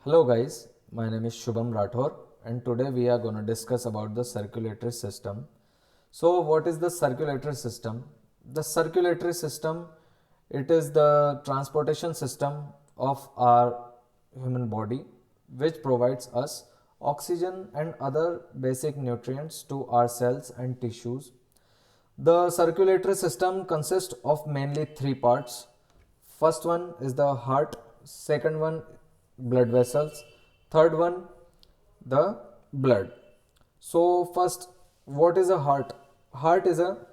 Hello guys, my name is Shubham Rathore and today we are going to discuss about the circulatory system. So what is the circulatory system? The circulatory system, it is the transportation system of our human body which provides us oxygen and other basic nutrients to our cells and tissues. The circulatory system consists of mainly three parts. First one is the heart, second one blood vessels, third one the blood. So first, what is a heart? Heart is a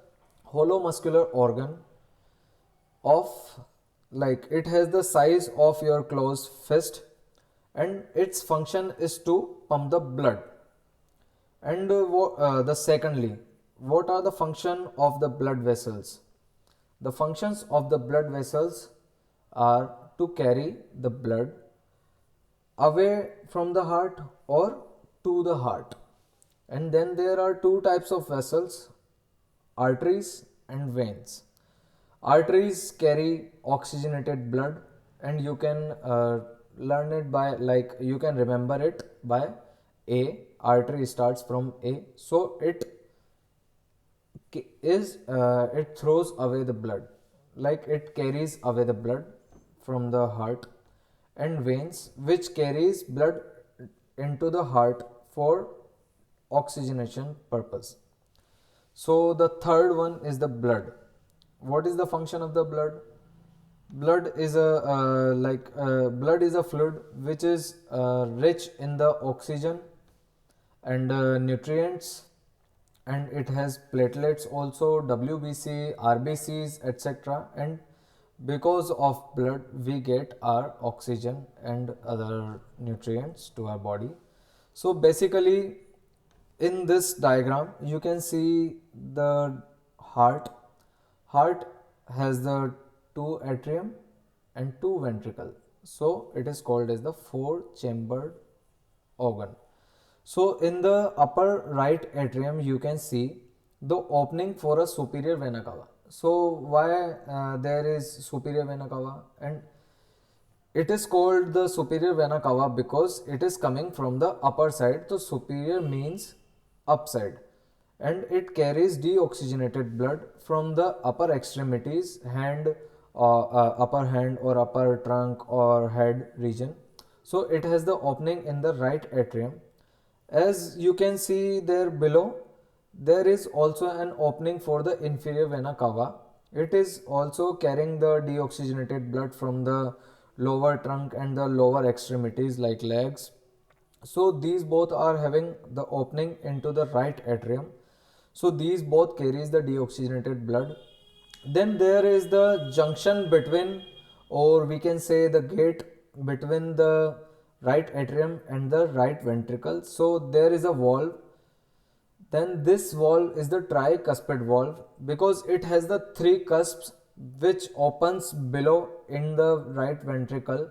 hollow muscular organ of, like, it has the size of your closed fist and its function is to pump the blood. And the secondly, what are the function of the blood vessels? The functions of the blood vessels are to carry the blood away from the heart or to the heart. And then there are two types of vessels, arteries and veins. Arteries carry oxygenated blood and you can learn it by, like, you can remember it by A. Artery starts from A, so it throws away the blood, like it carries away the blood from the heart. And veins, which carries blood into the heart for oxygenation purpose. So the third one is the blood. What is the function of the blood? Blood is a blood is a fluid which is rich in the oxygen and nutrients, and it has platelets also, WBC, RBCs, etc. And because of blood we get our oxygen and other nutrients to our body. So basically in this diagram you can see the heart. Heart has the two atrium and two ventricle, so it is called as the four chambered organ. So in the upper right atrium you can see the opening for a superior vena cava. So why there is superior vena cava? And it is called the superior vena cava because it is coming from the upper side. So superior means upside, and it carries deoxygenated blood from the upper extremities, upper hand or upper trunk or head region. So it has the opening in the right atrium. As you can see there below, there is also an opening for the inferior vena cava. It is also carrying the deoxygenated blood from the lower trunk and the lower extremities like legs. So these both are having the opening into the right atrium. So these both carries the deoxygenated blood. Then there is the junction between, or we can say the gate between the right atrium and the right ventricle. So there is a valve. Then this valve is the tricuspid valve because it has the three cusps which opens below in the right ventricle,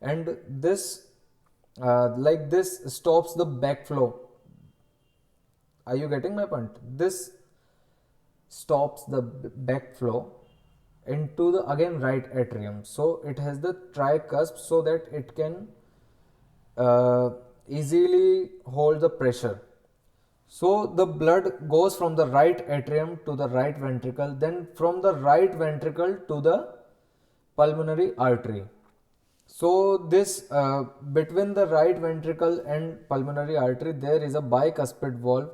and this like this stops the backflow. Are you getting my point? This stops the backflow into the again right atrium. So it has the tricusp so that it can easily hold the pressure. So the blood goes from the right atrium to the right ventricle, then from the right ventricle to the pulmonary artery. So this between the right ventricle and pulmonary artery there is a bicuspid valve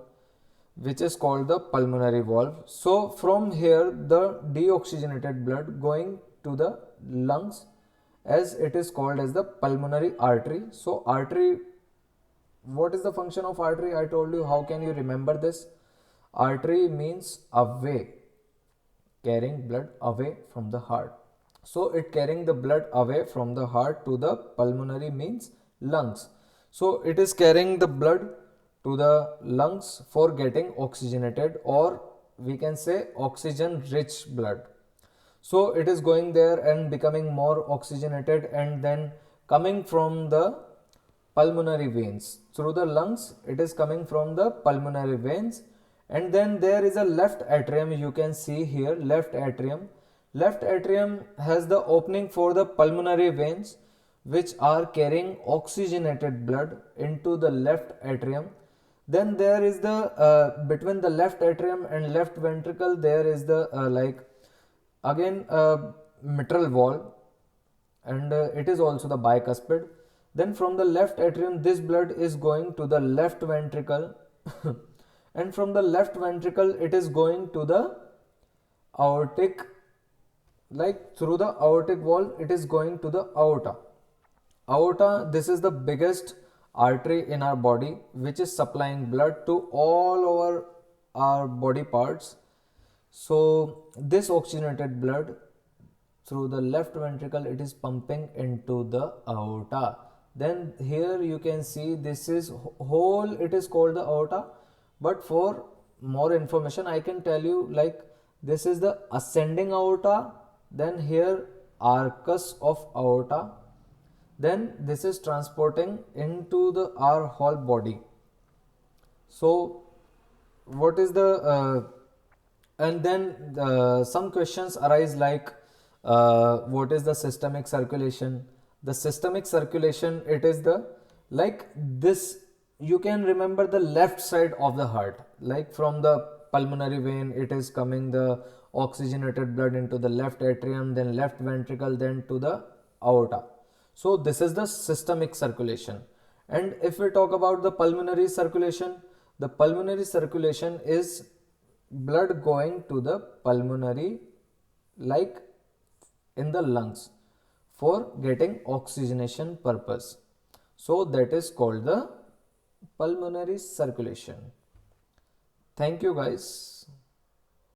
which is called the pulmonary valve. So from here the deoxygenated blood going to the lungs, as it is called as the pulmonary artery. So artery, what is the function of artery? I told you. How can you remember this? Artery means away, carrying blood away from the heart. So it carrying the blood away from the heart to the pulmonary means lungs. So it is carrying the blood to the lungs for getting oxygenated, or we can say oxygen rich blood. So it is going there and becoming more oxygenated and then coming from the pulmonary veins through the lungs. It is coming from the pulmonary veins, and then there is a left atrium. You can see here left atrium. Left atrium has the opening for the pulmonary veins, which are carrying oxygenated blood into the left atrium. Then there is the between the left atrium and left ventricle there is the again mitral wall, and it is also the bicuspid. Then from the left atrium this blood is going to the left ventricle and from the left ventricle it is going to the aortic, like through the aortic wall it is going to the aorta. Aorta, this is the biggest artery in our body which is supplying blood to all over our body parts. So this oxygenated blood through the left ventricle it is pumping into the aorta. Then here you can see this is whole, it is called the aorta, but for more information I can tell you, like this is the ascending aorta, then here arcus of aorta, then this is transporting into the our whole body. So what is the and then some questions arise like what is the systemic circulation? The systemic circulation, it is the like this, you can remember the left side of the heart, like from the pulmonary vein it is coming the oxygenated blood into the left atrium, then left ventricle, then to the aorta. So this is the systemic circulation. And if we talk about the pulmonary circulation, the pulmonary circulation is blood going to the pulmonary, like in the lungs, for getting oxygenation purpose. So that is called the pulmonary circulation. Thank you guys.